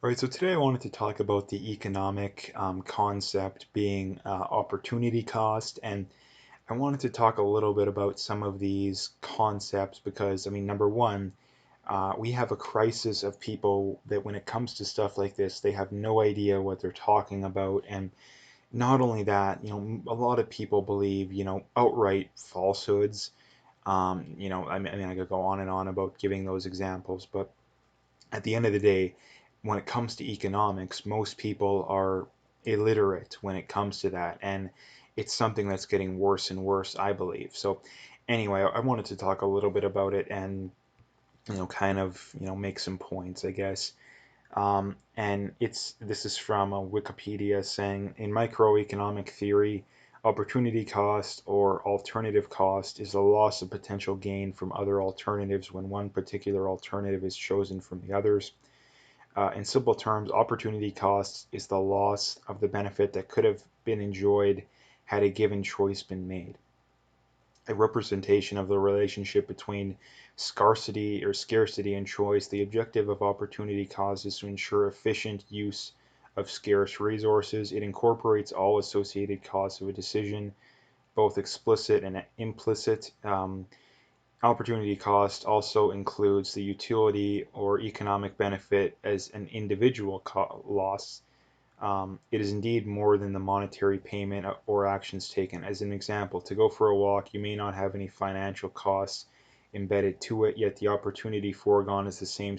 All right, so today I wanted to talk about the economic concept being opportunity cost, and I wanted to talk a little bit about some of these concepts because, I mean, number one, we have a crisis of people that when it comes to stuff like this, they have no idea what they're talking about, and not only that, a lot of people believe, outright falsehoods. I could go on and on about giving those examples, but at the end of the day, when it comes to economics, most people are illiterate when it comes to that, and it's something that's getting worse and worse, I believe. So, anyway, I wanted to talk a little bit about it and kind of make some points, I guess. And this is from Wikipedia saying in microeconomic theory, opportunity cost or alternative cost is the loss of potential gain from other alternatives when one particular alternative is chosen from the others. In simple terms, opportunity cost is the loss of the benefit that could have been enjoyed had a given choice been made. A representation of the relationship between scarcity and choice. The objective of opportunity cost is to ensure efficient use of scarce resources. It incorporates all associated costs of a decision, both explicit and implicit. Opportunity cost also includes the utility or economic benefit as an individual loss. It is indeed more than the monetary payment or actions taken. As an example, to go for a walk, you may not have any financial costs embedded to it, yet the opportunity foregone is the same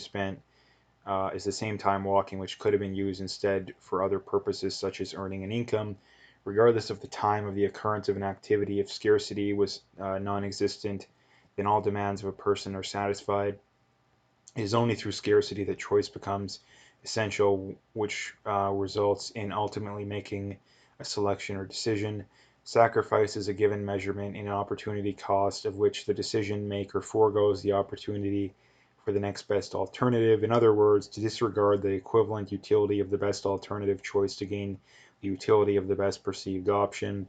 time walking, which could have been used instead for other purposes such as earning an income. Regardless of the time of the occurrence of an activity, if scarcity was non-existent, then all demands of a person are satisfied. It is only through scarcity that choice becomes essential, which results in ultimately making a selection or decision. Sacrifice is a given measurement in an opportunity cost of which the decision maker foregoes the opportunity for the next best alternative. In other words, to disregard the equivalent utility of the best alternative choice to gain the utility of the best perceived option.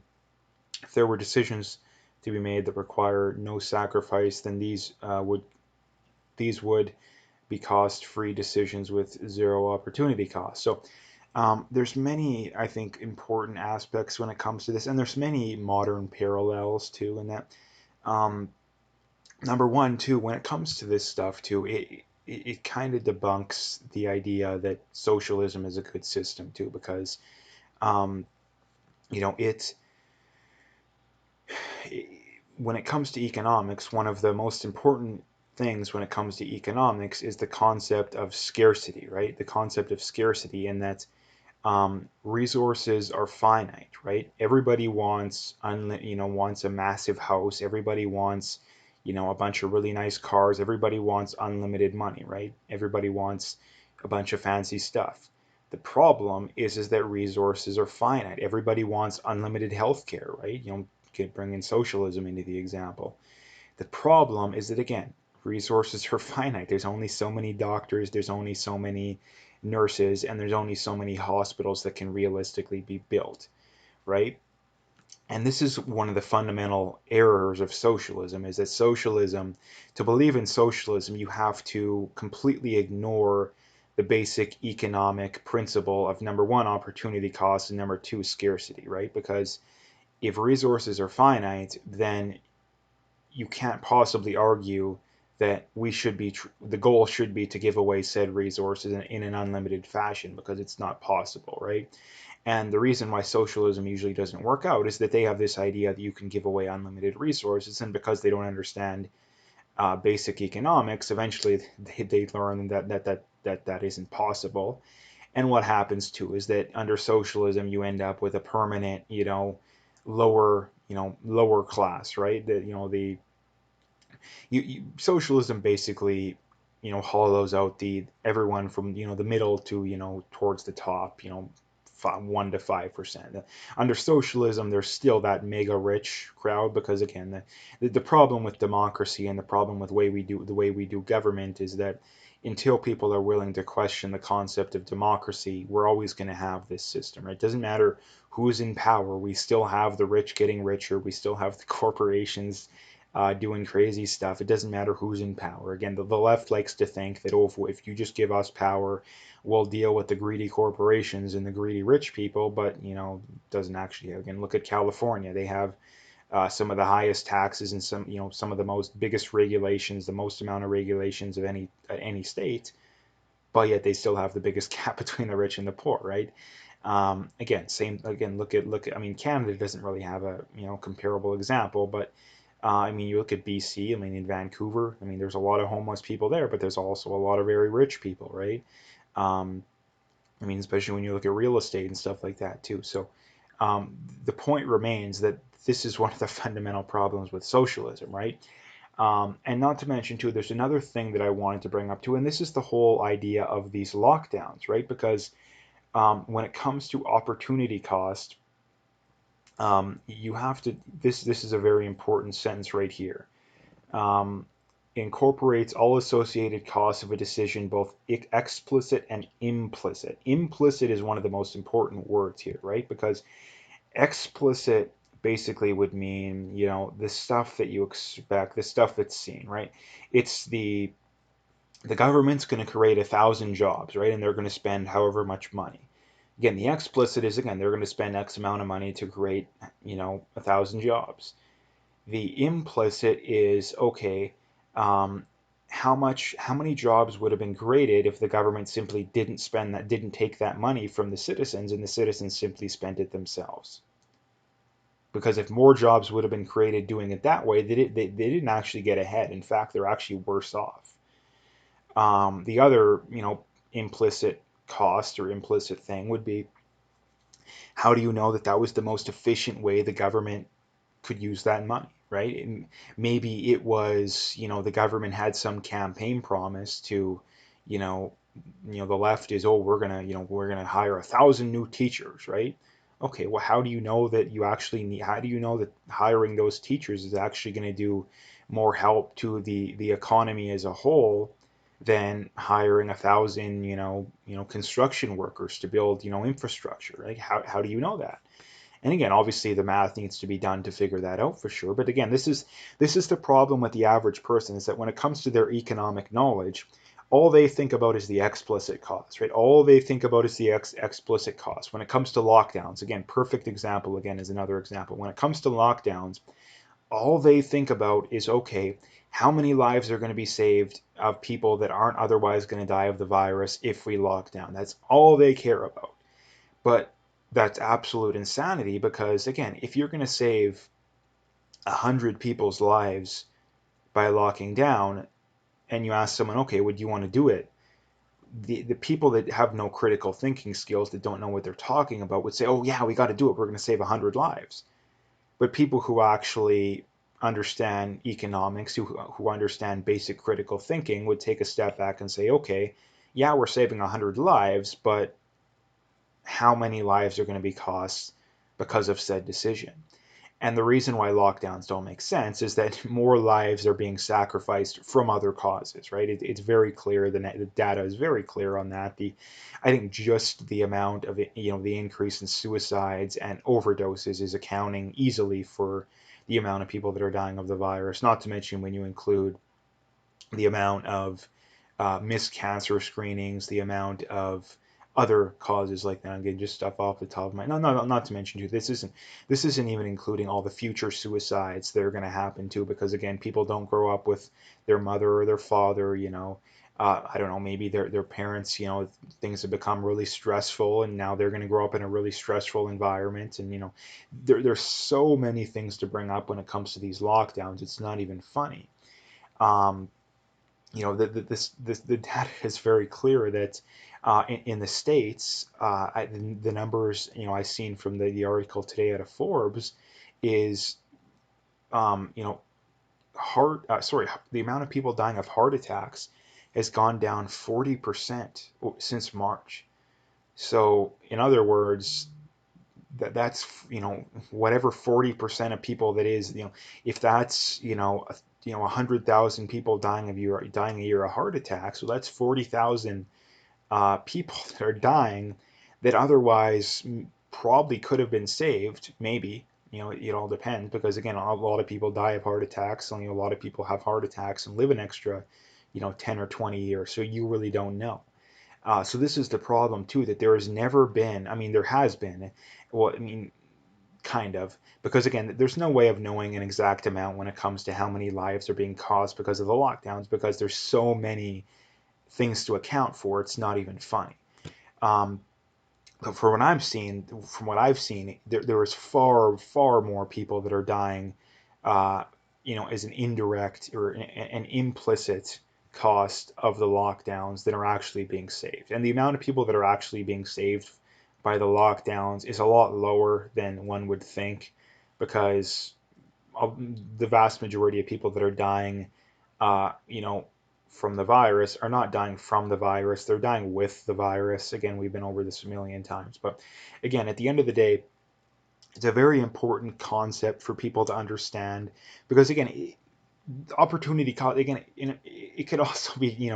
If there were decisions to be made that require no sacrifice, then these would be cost-free decisions with zero opportunity cost. So there's many, I think, important aspects when it comes to this, and there's many modern parallels too. In that, um, number one, too, when it comes to this stuff too, it kind of debunks the idea that socialism is a good system too, because um, you know it when it comes to economics, one of the most important things when it comes to economics is the concept of scarcity, right? The concept of scarcity, and that resources are finite, right? Everybody wants a massive house. Everybody wants, a bunch of really nice cars. Everybody wants unlimited money, right? Everybody wants a bunch of fancy stuff. The problem is that resources are finite. Everybody wants unlimited healthcare, right? Could bring in socialism into the example. The problem is that, again, resources are finite. There's only so many doctors, there's only so many nurses, and there's only so many hospitals that can realistically be built, right? And this is one of the fundamental errors of socialism, is that to believe in socialism, you have to completely ignore the basic economic principle of number one, opportunity cost, and number two, scarcity, right? Because if resources are finite, then you can't possibly argue that the goal should be to give away said resources in an unlimited fashion, because it's not possible, right? And the reason why socialism usually doesn't work out is that they have this idea that you can give away unlimited resources, and because they don't understand basic economics, eventually they learn that isn't possible. And what happens too is that under socialism you end up with a permanent, lower class, right? The socialism basically hollows out the everyone from the middle to towards the top, 1 to 5%. Under socialism there's still that mega rich crowd, because again the problem with democracy and the problem with the way we do government is that until people are willing to question the concept of democracy, we're always going to have this system, right? It doesn't matter who's in power, we still have the rich getting richer, we still have the corporations doing crazy stuff. It doesn't matter who's in power. Again, the left likes to think that, oh, if you just give us power, we'll deal with the greedy corporations and the greedy rich people. But, doesn't actually. Again, look at California. They have some of the highest taxes and some of the most biggest regulations, the most amount of regulations of any state, but yet they still have the biggest gap between the rich and the poor, right? Again, same. Again, look at. I mean, Canada doesn't really have a comparable example, but I mean, you look at BC. I mean, in Vancouver, I mean, there's a lot of homeless people there, but there's also a lot of very rich people, right? Um, I mean, especially when you look at real estate and stuff like that too. So the point remains that this is one of the fundamental problems with socialism, right? And not to mention too, there's another thing that I wanted to bring up too, and this is the whole idea of these lockdowns, right? Because when it comes to opportunity cost, you have to. This is a very important sentence right here. Um, Incorporates all associated costs of a decision, both explicit and implicit. Implicit is one of the most important words here, right? Because explicit basically would mean, the stuff that you expect, the stuff that's seen, right? It's the government's going to create 1,000 jobs, right? And they're going to spend however much money. Again, the explicit is, again, they're going to spend X amount of money to create, 1,000 jobs. The implicit is, okay, um, how many jobs would have been created if the government simply didn't take that money from the citizens and the citizens simply spent it themselves? Because if more jobs would have been created doing it that way, they didn't actually get ahead. In fact, they're actually worse off. The other, implicit cost or implicit thing would be, how do you know that that was the most efficient way the government could use that money, right? And maybe it was, the government had some campaign promise to, you know, the left is, oh, we're gonna hire 1,000 new teachers, right? Okay, well, how do you know that you actually need? How do you know that hiring those teachers is actually going to do more help to the economy as a whole than hiring 1,000, construction workers to build, infrastructure, right? How do you know that? And again, obviously the math needs to be done to figure that out for sure. But again, this is the problem with the average person, is that when it comes to their economic knowledge, all they think about is the explicit cost, right? All they think about is the explicit cost. When it comes to lockdowns, again, perfect example again is another example. When it comes to lockdowns, all they think about is, okay, how many lives are going to be saved of people that aren't otherwise going to die of the virus if we lock down? That's all they care about. But that's absolute insanity, because again, if you're going to save 100 people's lives by locking down, and you ask someone, okay, would you want to do it? The people that have no critical thinking skills, that don't know what they're talking about, would say, oh yeah, we got to do it, we're going to save 100 lives. But people who actually understand economics, who understand basic critical thinking, would take a step back and say, okay, yeah, we're saving 100 lives, but how many lives are going to be cost because of said decision? And the reason why lockdowns don't make sense is that more lives are being sacrificed from other causes, right? It's very clear. The data is very clear on that. I think just the amount of the increase in suicides and overdoses is accounting easily for the amount of people that are dying of the virus. Not to mention when you include the amount of missed cancer screenings, the amount of other causes like that. Again, just stuff off the top of my no, not to mention too. This isn't even including all the future suicides that are going to happen too, because again, people don't grow up with their mother or their father. I don't know. Maybe their parents. Things have become really stressful, and now they're going to grow up in a really stressful environment. And there's so many things to bring up when it comes to these lockdowns. It's not even funny. Um, the data is very clear that in the states, the numbers I seen from the article today out of Forbes is um, you know heart sorry the amount of people dying of heart attacks has gone down 40% since March. So in other words, that's whatever 40% of people that is, if that's 100,000 people dying a year of heart attacks, so that's 40,000 people that are dying that otherwise probably could have been saved, maybe it all depends because again, a lot of people die of heart attacks. A lot of people have heart attacks and live an extra, 10 or 20 years. So you really don't know. So this is the problem too, that there has never been, I mean, there has been, well, I mean, kind of, because again, there's no way of knowing an exact amount when it comes to how many lives are being caused because of the lockdowns, because there's so many things to account for. It's not even funny. Um, but for what I'm seeing, from what I've seen, there is far, far more people that are dying, uh, as an indirect or an implicit cost of the lockdowns than are actually being saved. And the amount of people that are actually being saved by the lockdowns is a lot lower than one would think, because the vast majority of people that are dying, uh, you know, from the virus are not dying from the virus. They're dying with the virus. Again, we've been over this a million times. But again, at the end of the day, it's a very important concept for people to understand because, again, opportunity cost, again, it could also be,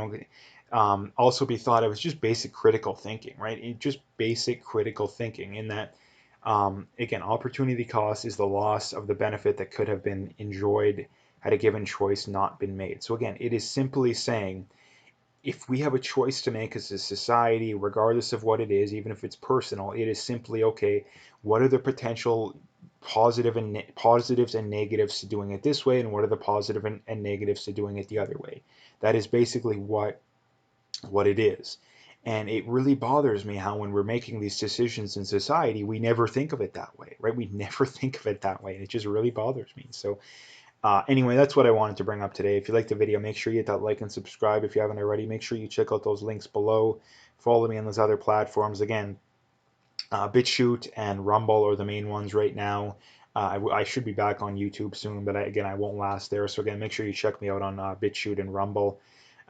also be thought of as just basic critical thinking, right? Just basic critical thinking in that, again, opportunity cost is the loss of the benefit that could have been enjoyed had a given choice not been made. So again, it is simply saying if we have a choice to make as a society, regardless of what it is, even if it's personal, it is simply okay. What are the potential positives and negatives to doing it this way, and what are the positive and negatives to doing it the other way? That is basically what it is. And it really bothers me how when we're making these decisions in society, we never think of it that way, right? We never think of it that way, and it just really bothers me. So anyway, that's what I wanted to bring up today. If you liked the video, make sure you hit that like and subscribe if you haven't already. Make sure you check out those links below. Follow me on those other platforms. Again, BitChute and Rumble are the main ones right now. I should be back on YouTube soon, but again, I won't last there. So again, make sure you check me out on BitChute and Rumble.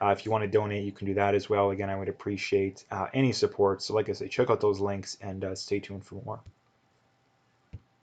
If you want to donate, you can do that as well. Again, I would appreciate any support. So like I say, check out those links and stay tuned for more.